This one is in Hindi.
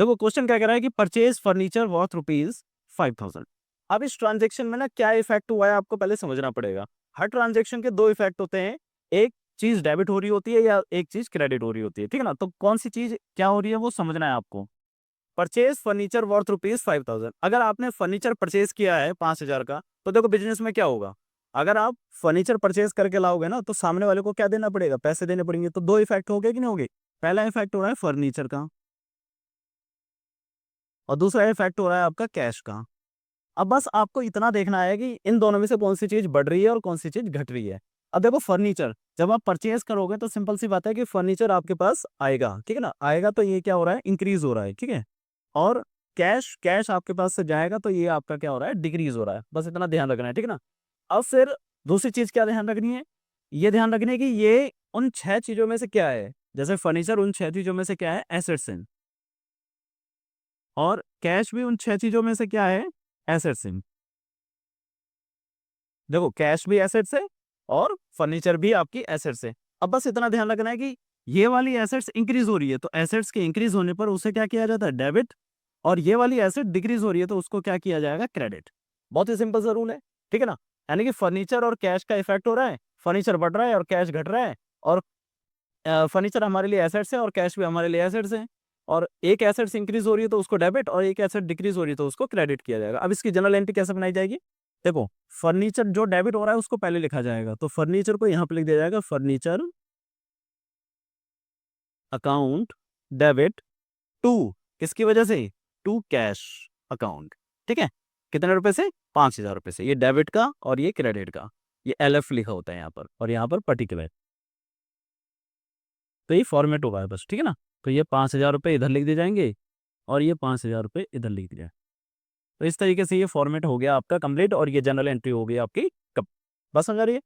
देखो क्वेश्चन क्या कह रहा है कि परचेज फर्नीचर वर्थ ₹5,000। अब इस ट्रांजेक्शन में ना क्या इफेक्ट हुआ है आपको पहले समझना पड़ेगा। हर ट्रांजेक्शन के दो इफेक्ट होते हैं, एक चीज डेबिट हो रही होती है या एक चीज क्रेडिट हो रही होती है, ठीक है ना। तो कौन सी चीज क्या हो रही है वो समझना है आपको। परचेज फर्नीचर वर्थ ₹5,000, अगर आपने फर्नीचर परचेज किया है 5,000 का, तो देखो बिजनेस में क्या होगा। अगर आप फर्नीचर परचेज करके लाओगे ना तो सामने वाले को क्या देना पड़ेगा, पैसे देने पड़ेंगे। तो दो इफेक्ट हो गए कि नहीं हो गए। पहला इफेक्ट हो रहा है फर्नीचर का और दूसरा इफेक्ट हो रहा है आपका कैश का। अब बस आपको इतना देखना है कि इन दोनों में से कौन सी चीज बढ़ रही है और कौन सी चीज घट रही है। अब देखो फर्नीचर जब आप परचेज करोगे तो सिंपल सी बात है कि फर्नीचर आपके पास आएगा, ठीक है ना। आएगा तो ये क्या हो रहा है, इंक्रीज हो रहा है, ठीक है। और कैश कैश आपके पास से जाएगा तो ये आपका क्या हो रहा है, डिक्रीज हो रहा है। बस इतना ध्यान रखना है, ठीक है ना। अब फिर दूसरी चीज क्या ध्यान रखनी है, ये ध्यान रखनी है कि ये उन 6 चीजों में से क्या है। जैसे फर्नीचर उन 6 चीजों में से क्या है, एसेट्स हैं। और कैश भी उन 6 चीजों में से क्या है, एसेट्स हैं। देखो कैश भी एसेट्स है और फर्नीचर भी आपकी एसेट्स है। अब बस इतना ध्यान रखना है कि ये वाली एसेट्स इंक्रीज हो रही है तो एसेट्स के इंक्रीज होने पर उसे क्या किया जाता है, डेबिट। और ये वाली एसेट डिक्रीज हो रही है तो उसको क्या किया जाएगा, क्रेडिट। बहुत ही सिंपल सा रूल है, ठीक है ना। यानी कि फर्नीचर और कैश का इफेक्ट हो रहा है, फर्नीचर बढ़ रहा है और कैश घट रहा है। और फर्नीचर हमारे लिए एसेट्स है और कैश भी हमारे लिए एसेट्स है। और एक एसेट्स इंक्रीज हो रही है तो उसको डेबिट और एक एसेट डिक्रीज हो रही है तो उसको क्रेडिट किया जाएगा। अब इसकी जनरल एंट्री कैसे बनाई जाएगी, देखो फर्नीचर जो डेबिट हो रहा है उसको पहले लिखा जाएगा, तो फर्नीचर को यहाँ पे लिख दिया जाएगा, फर्नीचर अकाउंट डेबिट टू, किसकी वजह से, टू कैश अकाउंट, ठीक है। कितने रुपए से, 5,000 रुपए से। ये डेबिट का और ये क्रेडिट का, ये LF लिखा होता है यहाँ पर और यहाँ पर पर्टिकुलर। तो ये फॉर्मेट होगा बस, ठीक है ना। तो ये 5,000 रुपये इधर लिख दिए जाएंगे और ये 5,000 रुपये इधर लिख दिया। तो इस तरीके से ये फॉर्मेट हो गया आपका कंप्लीट और ये जनरल एंट्री हो गई आपकी कब, बस समझ आ रही है।